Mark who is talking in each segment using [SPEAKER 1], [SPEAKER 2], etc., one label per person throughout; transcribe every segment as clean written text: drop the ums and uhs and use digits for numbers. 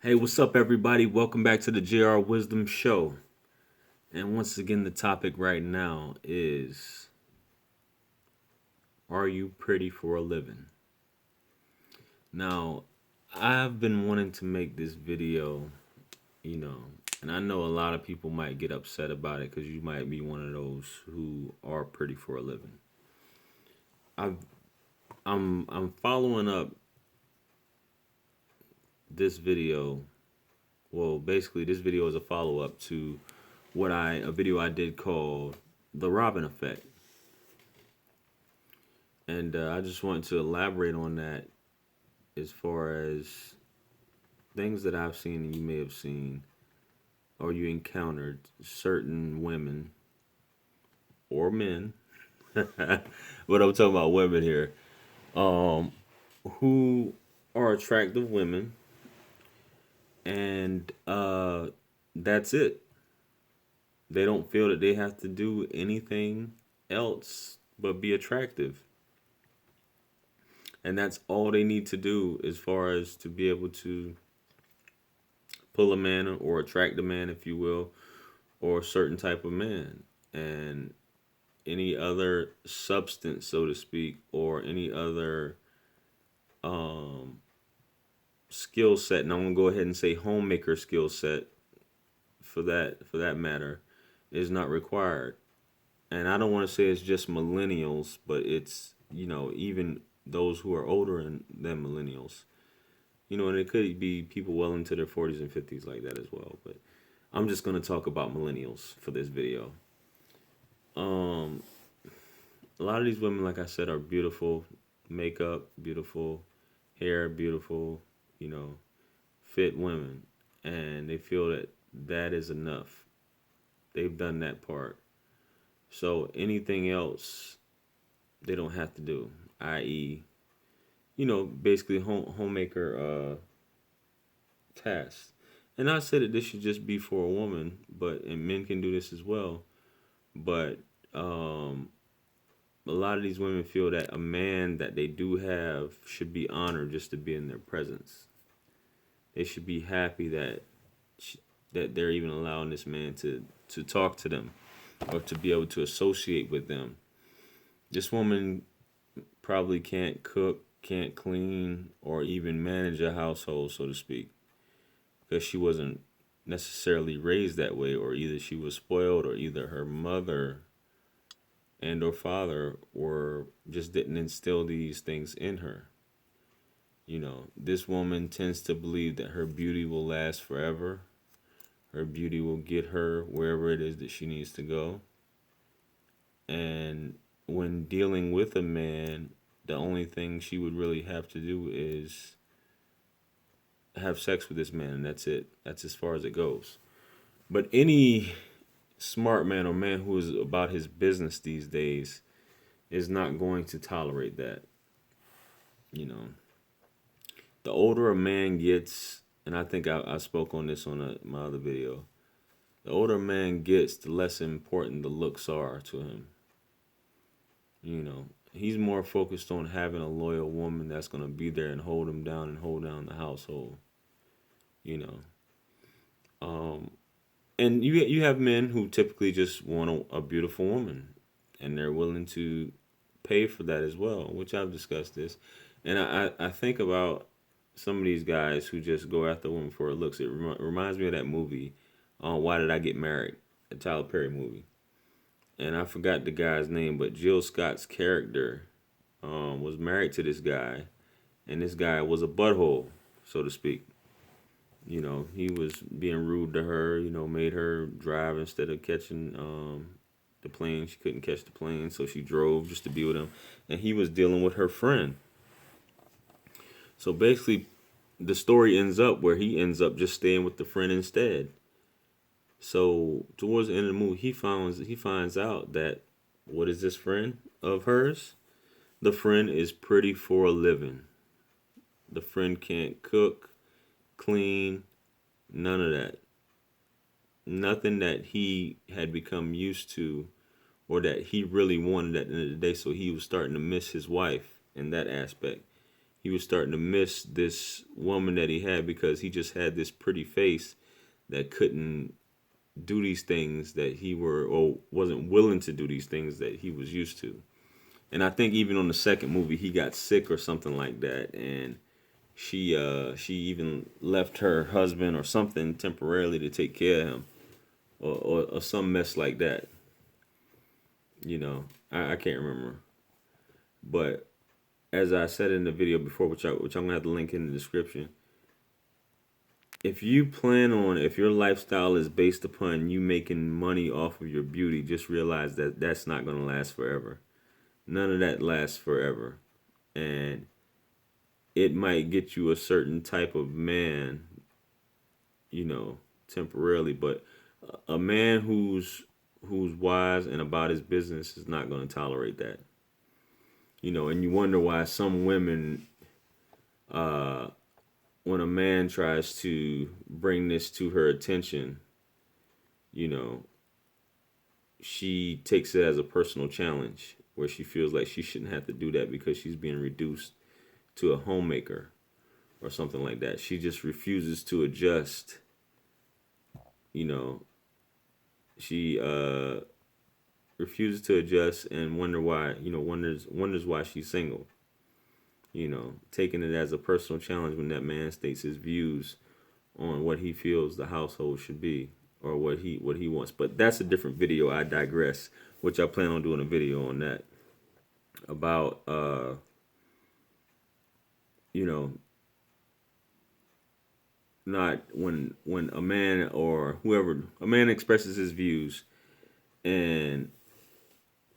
[SPEAKER 1] Hey, what's up, everybody? Welcome back to the JR Wisdom Show. And once again, the topic right now is, are you pretty for a living? Now, I've been wanting to make this video, you know, and I know a lot of people might get upset about it because you might be one of those who are pretty for a living. I've, I'm following up this video. Well, basically, this video is a follow up to a video I did called The Robin Effect. And I just want to elaborate on that as far as things that I've seen and you may have seen or you encountered certain women or men, but I'm talking about women here, um, who are attractive women, and that's it. They don't feel that they have to do anything else but be attractive. And that's all they need to do as far as to be able to pull a man or attract a man, if you will, or a certain type of man. And any other substance, so to speak, or any other um, skill set, and I'm gonna go ahead and say homemaker skill set for that matter, is not required. And I don't want to say it's just millennials, but it's even those who are older than millennials. And it could be people well into their 40s and 50s like that as well. But I'm just going to talk about millennials for this video. Um, a lot of these women, like I said, are beautiful, makeup, beautiful, hair, beautiful, you know, fit women. And they feel that that is enough. They've done that part. So anything else, they don't have to do, i.e., basically homemaker tasks. And I said that this should just be for a woman, and men can do this as well. But a lot of these women feel that a man that they do have should be honored just to be in their presence. They should be happy that they're even allowing this man to talk to them or to be able to associate with them. This woman probably can't cook, can't clean, or even manage a household, so to speak, because she wasn't necessarily raised that way, or either she was spoiled, or either her mother and or father were just didn't instill these things in her. This woman tends to believe that her beauty will last forever. Her beauty will get her wherever it is that she needs to go. And when dealing with a man, the only thing she would really have to do is have sex with this man, and that's it. That's as far as it goes. But any smart man or man who is about his business these days is not going to tolerate that. You know, the older a man gets, and I think I spoke on this on my other video. The older a man gets, the less important the looks are to him. He's more focused on having a loyal woman that's going to be there and hold him down and hold down the household. You know, um, and you have men who typically just want a beautiful woman, and they're willing to pay for that as well, which I've discussed this. And I think about some of these guys who just go after women for her looks. It reminds me of that movie, Why Did I Get Married? A Tyler Perry movie. And I forgot the guy's name, but Jill Scott's character was married to this guy, and this guy was a butthole, so to speak. He was being rude to her, made her drive instead of catching the plane. She couldn't catch the plane, so she drove just to be with him. And he was dealing with her friend. So basically, the story ends up where he ends up just staying with the friend instead. So towards the end of the movie, he finds out that what is this friend of hers? The friend is pretty for a living. The friend can't cook, clean, none of that. Nothing that he had become used to or that he really wanted at the end of the day. So he was starting to miss his wife in that aspect. he was starting to miss this woman that he had because he just had this pretty face that couldn't do these things that he were or wasn't willing to do these things that he was used to. And I think even on the second movie he got sick or something like that, and she even left her husband or something temporarily to take care of him, or some mess like that. I can't remember. But as I said in the video before, which I'm gonna have to link in the description, if your lifestyle is based upon you making money off of your beauty, just realize that that's not gonna last forever. None of that lasts forever, and it might get you a certain type of man, temporarily, but a man who's wise and about his business is not going to tolerate that. And you wonder why some women, uh, when a man tries to bring this to her attention, you know, she takes it as a personal challenge where she feels like she shouldn't have to do that because she's being reduced to a homemaker or something like that. She just refuses to adjust. You know, she refuses to adjust and wonders why she's single. Taking it as a personal challenge when that man states his views on what he feels the household should be or what he wants. But that's a different video. I digress, which I plan on doing a video on that about you know not when a man or whoever a man expresses his views, and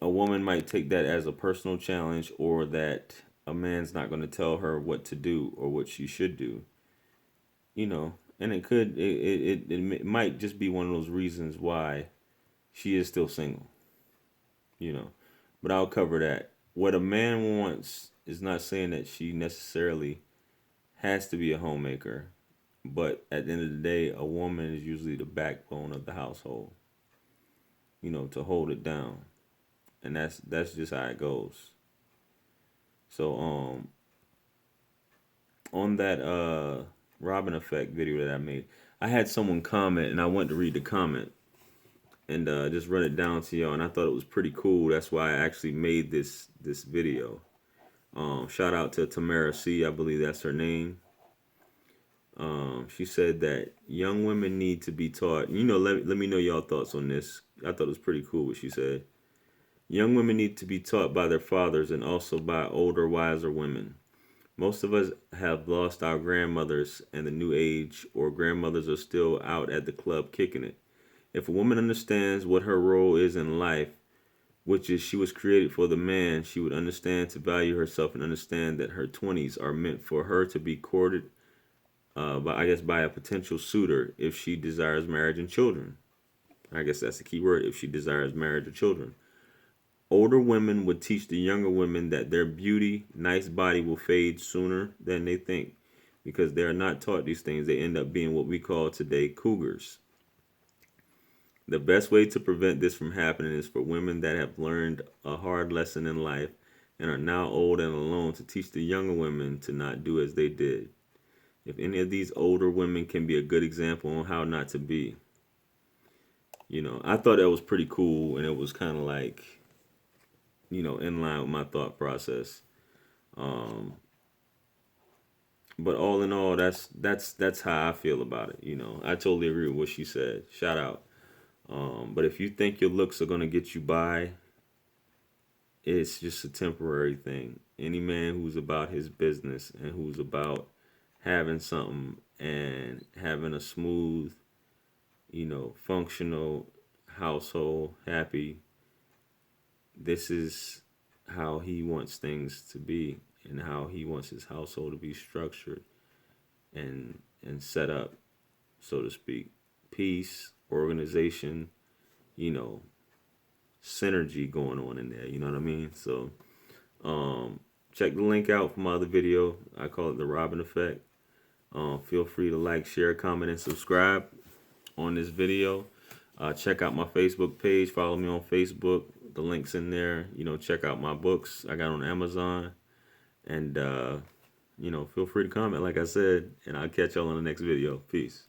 [SPEAKER 1] a woman might take that as a personal challenge, or that a man's not going to tell her what to do or what she should do. And it might just be one of those reasons why she is still single. you know but I'll cover that. What a man wants is not saying that she necessarily has to be a homemaker, but at the end of the day, a woman is usually the backbone of the household, to hold it down. And that's just how it goes. So on that Robin Effect video that I made, I had someone comment, and I wanted to read the comment and just run it down to y'all. And I thought it was pretty cool. That's why I actually made this video. Shout out to Tamara C. I believe that's her name. She said that young women need to be taught. Let me know y'all thoughts on this. I thought it was pretty cool what she said. Young women need to be taught by their fathers and also by older, wiser women. Most of us have lost our grandmothers in the new age, or grandmothers are still out at the club kicking it. If a woman understands what her role is in life, which is she was created for the man, she would understand to value herself and understand that her 20s are meant for her to be courted by a potential suitor if she desires marriage and children. I guess that's the key word, if she desires marriage or children. Older women would teach the younger women that their beauty, nice body will fade sooner than they think. Because they are not taught these things, they end up being what we call today cougars. The best way to prevent this from happening is for women that have learned a hard lesson in life and are now old and alone to teach the younger women to not do as they did. If any of these older women can be a good example on how not to be. I thought that was pretty cool, and it was kind of like, in line with my thought process. But all in all, that's how I feel about it. I totally agree with what she said. Shout out. But if you think your looks are gonna get you by, it's just a temporary thing. Any man who's about his business and who's about having something and having a smooth, functional household, happy, this is how he wants things to be and how he wants his household to be structured and set up, so to speak. Peace, organization, synergy going on in there, you know what I mean? So check the link out for my other video. I call it the Robin Effect. Feel free to like, share, comment, and subscribe on this video. Check out my Facebook page. Follow me on Facebook. The link's in there. Check out my books I got on Amazon. And Feel free to comment, like I said, and I'll catch y'all on the next video. Peace.